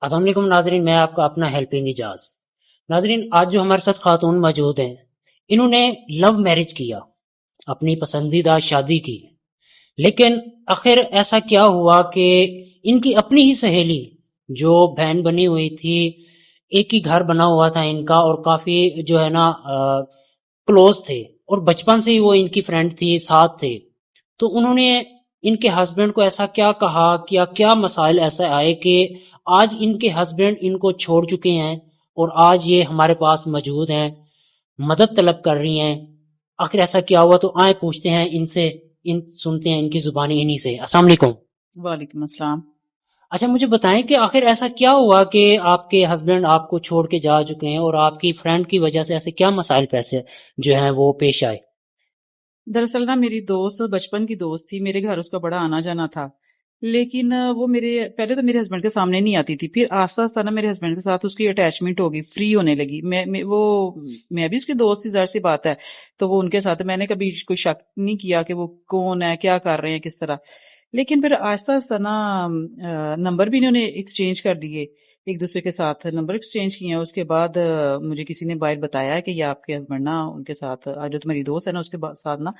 السلام علیکم ناظرین، میں آپ کا اپنا ہیلپنگ اجاز۔ ناظرین، آج جو ہمارے ساتھ خاتون موجود ہیں، انہوں نے لو میرج کیا، اپنی پسندیدہ شادی کی، لیکن آخر ایسا کیا ہوا کہ ان کی اپنی ہی سہیلی جو بہن بنی ہوئی تھی، ایک ہی گھر بنا ہوا تھا ان کا، اور کافی جو ہے نا کلوز تھے، اور بچپن سے ہی وہ ان کی فرینڈ تھی، ساتھ تھے۔ تو انہوں نے ان کے ہسبینڈ کو ایسا کیا کہا، کیا مسائل ایسے آئے کہ آج ان کے ہسبینڈ ان کو چھوڑ چکے ہیں، اور آج یہ ہمارے پاس موجود ہیں، مدد طلب کر رہی ہیں۔ آخر ایسا کیا ہوا؟ تو آئیں پوچھتے ہیں ان سے، سنتے ہیں ان کی زبانی انہی سے۔ السلام علیکم۔ وعلیکم السلام۔ اچھا، مجھے بتائیں کہ آخر ایسا کیا ہوا کہ آپ کے ہسبینڈ آپ کو چھوڑ کے جا چکے ہیں، اور آپ کی فرینڈ کی وجہ سے ایسے کیا مسائل پیسے جو ہیں وہ پیش آئے؟ دراصل نا میری دوست بچپن کی دوست تھی، میرے گھر اس کا بڑا آنا جانا تھا، لیکن وہ پہلے تو میرے ہسبینڈ کے سامنے نہیں آتی تھی، پھر آہستہ آہستہ نا میرے ہسبینڈ کے ساتھ اس کی اٹیچمنٹ ہو گئی، فری ہونے لگی۔ میں بھی اس کی دوست تھی، ظاہر سی بات ہے، تو وہ ان کے ساتھ، میں نے کبھی کوئی شک نہیں کیا کہ وہ کون ہے، کیا کر رہے ہیں، کس طرح۔ لیکن پھر آہستہ آہستہ نا نمبر بھی انہوں نے ایکسچینج کر لیے، ایک دوسرے کے ساتھ نمبر ایکسچینج کیے ہیں۔ اس کے بعد مجھے کسی نے باہر بتایا ہے کہ یہ آپ کے ہسبینڈ نا ان کے ساتھ، جو تمہاری دوست ہے نا اس کے ساتھ نا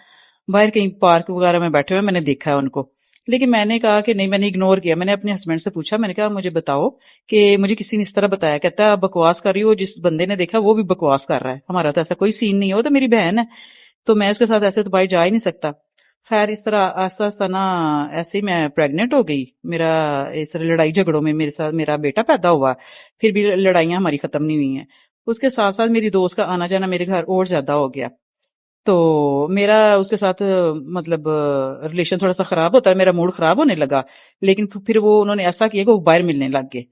باہر کہیں پارک وغیرہ میں بیٹھے ہوئے، میں نے دیکھا ہے ان کو۔ لیکن میں نے کہا کہ نہیں، میں نے اگنور کیا۔ میں نے اپنے ہسبینڈ سے پوچھا، میں نے کہا مجھے بتاؤ کہ مجھے کسی نے اس طرح بتایا۔ کہتا ہے آپ بکواس کر رہی ہو، جس بندے نے دیکھا وہ بھی بکواس کر رہا ہے، ہمارا تو ایسا کوئی سین نہیں ہے، وہ تو میری بہن ہے، تو میں اس کے ساتھ ایسے تو باہر جا ہی نہیں سکتا۔ خیر اس طرح آہستہ آہستہ نا ایسے ہی میں پریگنٹ ہو گئی۔ میرا اس طرح لڑائی جھگڑوں میں میرے ساتھ میرا بیٹا پیدا ہوا، پھر بھی لڑائیاں ہماری ختم نہیں ہوئی ہیں۔ اس کے ساتھ ساتھ میری دوست کا آنا جانا میرے گھر اور زیادہ ہو گیا، تو میرا اس کے ساتھ مطلب ریلیشن تھوڑا سا خراب ہوتا ہے، میرا موڈ خراب ہونے لگا۔ لیکن پھر وہ انہوں نے ایسا کیا کہ وہ باہر ملنے لگ گئے۔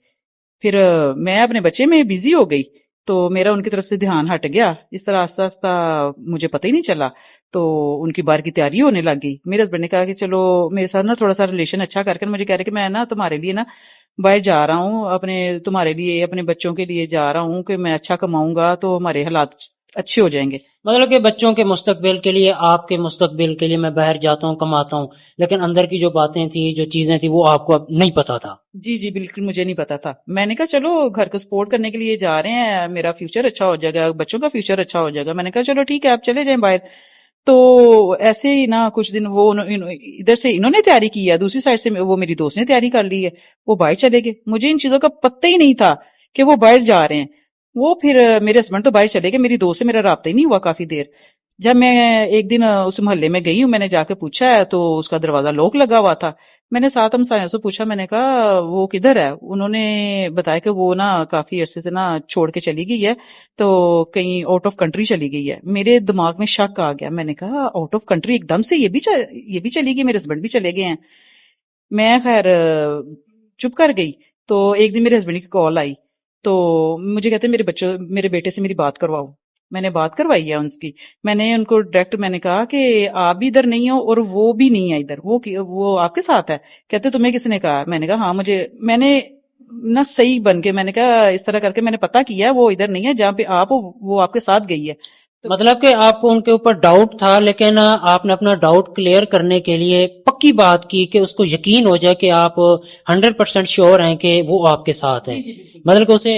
پھر میں اپنے بچے میں بزی ہو گئی، تو میرا ان کی طرف سے دھیان ہٹ گیا۔ اس طرح آہستہ آہستہ مجھے پتہ ہی نہیں چلا، تو ان کی باہر کی تیاری ہونے لگ گئی۔ میرے ہسبینڈ نے کہا کہ چلو میرے ساتھ نا تھوڑا سا ریلیشن اچھا کر کے مجھے کہہ رہے کہ میں نا تمہارے لیے نا باہر جا رہا ہوں، تمہارے لیے، اپنے بچوں کے لیے جا رہا ہوں کہ میں اچھا کماؤں گا تو ہمارے حالات اچھے ہو جائیں گے۔ مطلب کہ بچوں کے مستقبل کے لیے، آپ کے مستقبل کے لیے میں باہر جاتا ہوں، کماتا ہوں، لیکن اندر کی جو باتیں تھیں، جو چیزیں تھیں، وہ آپ کو اب نہیں پتا تھا۔ جی جی بالکل مجھے نہیں پتا تھا۔ میں نے کہا چلو گھر کو سپورٹ کرنے کے لیے جا رہے ہیں، میرا فیوچر اچھا ہو جائے گا، بچوں کا فیوچر اچھا ہو جائے گا۔ میں نے کہا چلو ٹھیک ہے آپ چلے جائیں باہر۔ تو ایسے ہی نا کچھ دن وہ ادھر سے انہوں نے تیاری کی ہے، دوسری سائڈ سے وہ میری دوست نے تیاری کر لی ہے، وہ باہر چلے گئے۔ مجھے ان چیزوں کا پتہ ہی نہیں تھا کہ وہ باہر جا رہے ہیں۔ وہ پھر میرے ہسبینڈ تو باہر چلے گئے، میری دوست سے میرا رابطہ ہی نہیں ہوا کافی دیر۔ جب میں ایک دن اس محلے میں گئی ہوں، میں نے جا کے پوچھا ہے تو اس کا دروازہ لوک لگا ہوا تھا۔ میں نے ساتھ ہمسایوں سے پوچھا، میں نے کہا وہ کدھر ہے؟ انہوں نے بتایا کہ وہ نا کافی عرصے سے نا چھوڑ کے چلی گئی ہے، تو کہیں آؤٹ آف کنٹری چلی گئی ہے۔ میرے دماغ میں شک آ گیا، میں نے کہا آؤٹ آف کنٹری ایک دم سے یہ بھی چلی گئی، میرے ہسبینڈ بھی چلے گئے ہیں۔ میں خیر چپ کر گئی۔ تو ایک دن میرے ہسبینڈ کی کال آئی، تو مجھے کہتے میرے بیٹے سے میری بات کرواؤ۔ میں نے بات کروائی ہے ان کی۔ میں نے ان کو ڈائریکٹ میں نے کہا کہ آپ بھی ادھر نہیں ہو اور وہ بھی نہیں ہے ادھر، وہ آپ کے ساتھ ہے؟ کہتے تمہیں کس نے کہا؟ میں نے کہا ہاں میں نے نہ صحیح بن کے میں نے کہا اس طرح کر کے میں نے پتا کیا وہ ادھر نہیں ہے، جہاں پہ آپ ہو وہ آپ کے ساتھ گئی ہے۔ مطلب کہ آپ کو ان کے اوپر ڈاؤٹ تھا، لیکن آپ نے اپنا ڈاؤٹ کلیئر کرنے کے لیے پکی بات کی کہ اس کو یقین ہو جائے کہ آپ 100% شیور ہیں کہ وہ آپ کے ساتھ ہیں۔ مطلب کہ اسے،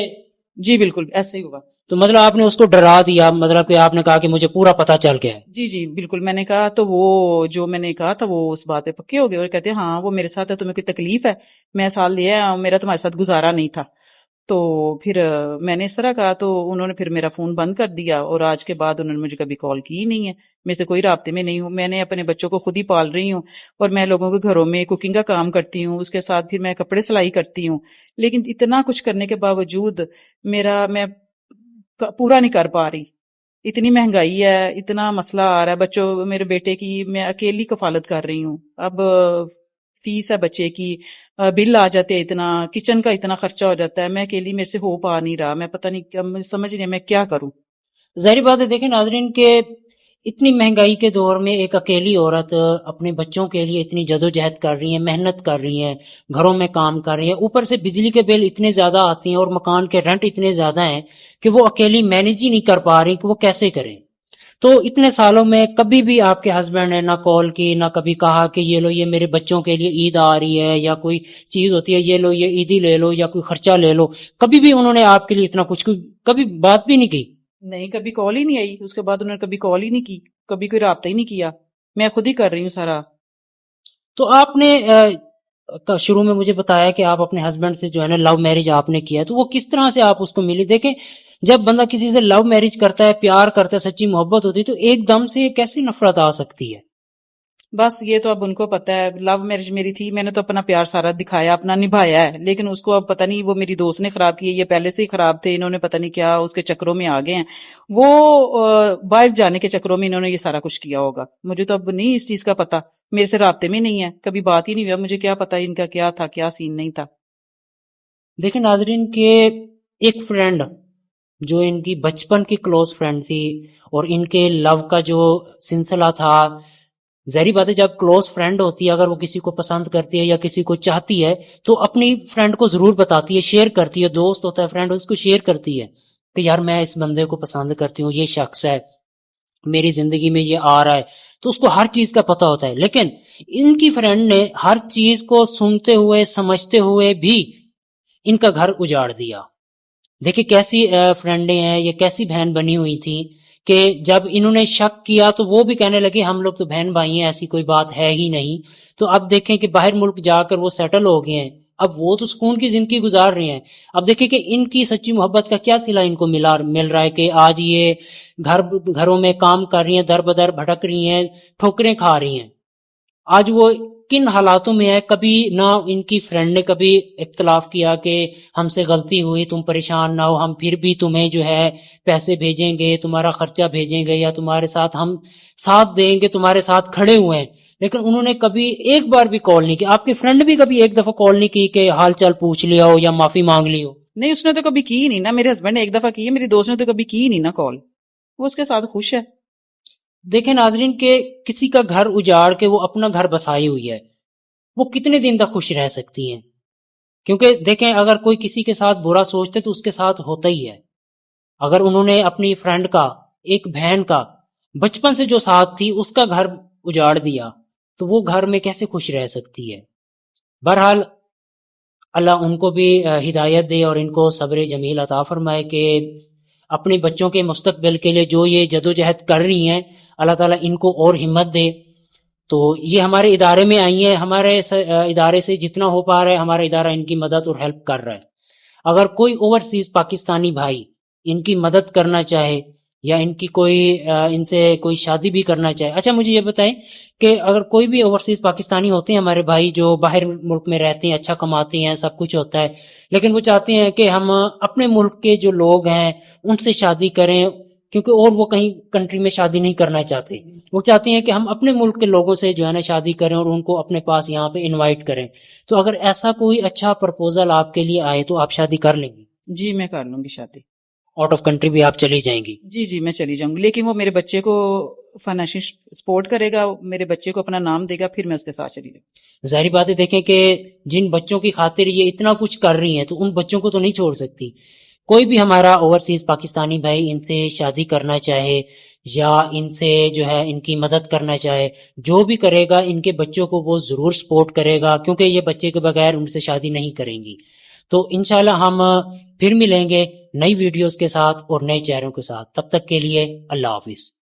جی بالکل ایسے ہی ہوا۔ تو مطلب آپ نے اس کو ڈرا دیا، مطلب کہ آپ نے کہا کہ مجھے پورا پتا چل گیا ہے۔ جی جی بالکل، میں نے کہا تو وہ جو میں نے کہا تھا وہ اس بات پہ پکے ہو گئے اور کہتے ہیں ہاں وہ میرے ساتھ ہے، تمہیں کوئی تکلیف ہے؟ میں سال لیا، میرا تمہارے ساتھ گزارا نہیں تھا۔ تو پھر میں نے اس طرح کہا تو انہوں نے پھر میرا فون بند کر دیا، اور آج کے بعد انہوں نے مجھے کبھی کال کی ہی نہیں ہے، میں سے کوئی رابطے میں نہیں ہوں۔ میں نے اپنے بچوں کو خود ہی پال رہی ہوں، اور میں لوگوں کے گھروں میں کوکنگ کا کام کرتی ہوں، اس کے ساتھ پھر میں کپڑے سلائی کرتی ہوں۔ لیکن اتنا کچھ کرنے کے باوجود میں پورا نہیں کر پا رہی۔ اتنی مہنگائی ہے، اتنا مسئلہ آ رہا ہے، بچوں میرے بیٹے کی میں اکیلی کفالت کر رہی ہوں۔ اب فیس ہے بچے کی، بل آ جاتے ہیں، اتنا کچن کا اتنا خرچہ ہو جاتا ہے، میں اکیلی میرے سے ہو پا نہیں رہا، میں پتہ نہیں سمجھ نہیں میں کیا کروں۔ ظاہری بات ہے، دیکھیں ناظرین کہ اتنی مہنگائی کے دور میں ایک اکیلی عورت اپنے بچوں کے لیے اتنی جدوجہد کر رہی ہے، محنت کر رہی ہے، گھروں میں کام کر رہی ہے، اوپر سے بجلی کے بل اتنے زیادہ آتی ہیں اور مکان کے رینٹ اتنے زیادہ ہیں کہ وہ اکیلی مینیج ہی نہیں کر پا رہی کہ وہ کیسے کریں۔ تو اتنے سالوں میں کبھی بھی آپ کے ہسبینڈ نے نہ کال کی، نہ کبھی کہا کہ یہ لو، یہ میرے بچوں کے لیے عید آ رہی ہے یا کوئی چیز ہوتی ہے، یہ لو یہ عیدی لے لو یا کوئی خرچہ لے لو، کبھی بھی انہوں نے آپ کے لیے اتنا کچھ کبھی بات بھی نہیں کی؟ نہیں، کبھی کال ہی نہیں آئی، اس کے بعد انہوں نے کبھی کال ہی نہیں کی، کبھی کوئی رابطہ ہی نہیں کیا، میں خود ہی کر رہی ہوں سارا۔ تو آپ نے شروع میں مجھے بتایا کہ آپ اپنے ہسبینڈ سے جو ہے نا لو میرج آپ نے کیا ہے، تو وہ کس طرح سے آپ اس کو ملی؟ دیکھیں جب بندہ کسی سے لو میرج کرتا ہے، پیار کرتا ہے، سچی محبت ہوتی ہے، تو ایک دم سے کیسی نفرت آ سکتی ہے؟ بس یہ تو اب ان کو پتا ہے، لو میرج میری تھی، میں نے تو اپنا پیار سارا دکھایا، اپنا نبھایا ہے، لیکن اس کو اب پتہ نہیں وہ میری دوست نے خراب کی ہے، یہ پہلے سے ہی خراب تھے، انہوں نے پتہ نہیں کیا اس کے چکروں میں آ گئے ہیں، وہ باہر جانے کے چکروں میں انہوں نے یہ سارا کچھ کیا ہوگا، مجھے تو اب نہیں اس چیز کا پتا، میرے سے رابطے میں نہیں ہے، کبھی بات ہی نہیں ہوا، مجھے کیا پتا ان کا کیا تھا کیا سین نہیں تھا۔ دیکھیں ناظرین کہ ایک فرینڈ جو ان کی بچپن کی کلوز فرینڈ تھی اور ان کے لو کا جو سلسلہ تھا، ظاہری بات ہے جب کلوز فرینڈ ہوتی ہے، اگر وہ کسی کو پسند کرتی ہے یا کسی کو چاہتی ہے تو اپنی فرینڈ کو ضرور بتاتی ہے، شیئر کرتی ہے، دوست ہوتا ہے فرینڈ، اس کو شیئر کرتی ہے کہ یار میں اس بندے کو پسند کرتی ہوں، یہ شخص ہے میری زندگی میں، یہ آ رہا ہے، تو اس کو ہر چیز کا پتہ ہوتا ہے۔ لیکن ان کی فرینڈ نے ہر چیز کو سنتے ہوئے سمجھتے ہوئے بھی ان کا گھر اجاڑ دیا۔ دیکھیں کیسی فرینڈیں ہیں، یہ کیسی بہن بنی ہوئی تھی کہ جب انہوں نے شک کیا تو وہ بھی کہنے لگے ہم لوگ تو بہن بھائی ہیں، ایسی کوئی بات ہے ہی نہیں۔ تو اب دیکھیں کہ باہر ملک جا کر وہ سیٹل ہو گئے ہیں، اب وہ تو سکون کی زندگی گزار رہے ہیں۔ اب دیکھیں کہ ان کی سچی محبت کا کیا صلہ ان کو مل رہا ہے کہ آج یہ گھروں میں کام کر رہی ہیں، در بدر بھٹک رہی ہیں، ٹھوکریں کھا رہی ہیں۔ آج وہ کن حالاتوں میں ہے، کبھی نہ ان کی فرینڈ نے کبھی اختلاف کیا کہ ہم سے غلطی ہوئی، تم پریشان نہ ہو، ہم پھر بھی تمہیں جو ہے پیسے بھیجیں گے، تمہارا خرچہ بھیجیں گے، یا تمہارے ساتھ ہم ساتھ دیں گے، تمہارے ساتھ کھڑے ہوئے ہیں۔ لیکن انہوں نے کبھی ایک بار بھی کال نہیں کی۔ آپ کی فرینڈ بھی کبھی ایک دفعہ کال نہیں کی کہ حال چال پوچھ لیا ہو یا معافی مانگ لی ہو؟ نہیں، اس نے تو کبھی کی نہیں نا، میرے ہسبینڈ نے ایک دفعہ کی ہے، میری دوست نے تو کبھی کی نہیں نا کال، وہ اس کے ساتھ خوش ہے۔ دیکھیں ناظرین کہ کسی کا گھر اجاڑ کے وہ اپنا گھر بسائی ہوئی ہے، وہ کتنے دن تک خوش رہ سکتی ہیں؟ کیونکہ دیکھیں اگر کوئی کسی کے ساتھ برا سوچتے تو اس کے ساتھ ہوتا ہی ہے۔ اگر انہوں نے اپنی فرینڈ کا، ایک بہن کا بچپن سے جو ساتھ تھی، اس کا گھر اجاڑ دیا تو وہ گھر میں کیسے خوش رہ سکتی ہے؟ بہرحال اللہ ان کو بھی ہدایت دے اور ان کو صبر جمیل عطا فرمائے کہ اپنے بچوں کے مستقبل کے لیے جو یہ جدوجہد کر رہی ہیں، اللہ تعالیٰ ان کو اور ہمت دے۔ تو یہ ہمارے ادارے میں آئی ہیں، ہمارے ادارے سے جتنا ہو پا رہا ہے ہمارا ادارہ ان کی مدد اور ہیلپ کر رہا ہے۔ اگر کوئی اوورسیز پاکستانی بھائی ان کی مدد کرنا چاہے یا ان کی ان سے کوئی شادی بھی کرنا چاہے، اچھا مجھے یہ بتائیں کہ اگر کوئی بھی اوورسیز پاکستانی ہوتے ہیں ہمارے بھائی جو باہر ملک میں رہتے ہیں، اچھا کماتے ہیں، سب کچھ ہوتا ہے، لیکن وہ چاہتے ہیں کہ ہم اپنے ملک کے جو لوگ ہیں ان سے شادی کریں، کیونکہ اور وہ کہیں کنٹری میں شادی نہیں کرنا چاہتے، وہ چاہتے ہیں کہ ہم اپنے ملک کے لوگوں سے جو ہے نا شادی کریں اور ان کو اپنے پاس یہاں پہ انوائٹ کریں، تو اگر ایسا کوئی اچھا پرپوزل آپ کے لیے آئے تو آپ شادی کر لیں گی؟ جی میں کر لوں گی شادی۔ آؤٹ آف کنٹری بھی آپ چلی جائیں گی؟ جی میں چلی جاؤں گی، لیکن وہ میرے بچے کو فائنینشیل سپورٹ کرے گا، میرے بچے کو اپنا نام دے گا، پھر میں اس کے ساتھ چلی جاؤں۔ ظاہری بات ہے دیکھیں کہ جن بچوں کی خاطر یہ اتنا کچھ کر رہی ہیں تو ان بچوں کو تو نہیں چھوڑ سکتی۔ کوئی بھی ہمارا اوورسیز پاکستانی بھائی ان سے شادی کرنا چاہے یا ان سے جو ہے ان کی مدد کرنا چاہے، جو بھی کرے گا ان کے بچوں کو وہ ضرور سپورٹ کرے گا، کیونکہ یہ بچے کے بغیر ان سے شادی نہیں کریں گی۔ تو انشاءاللہ ہم پھر ملیں گے نئی ویڈیوز کے ساتھ اور نئے چہروں کے ساتھ، تب تک کے لیے اللہ حافظ۔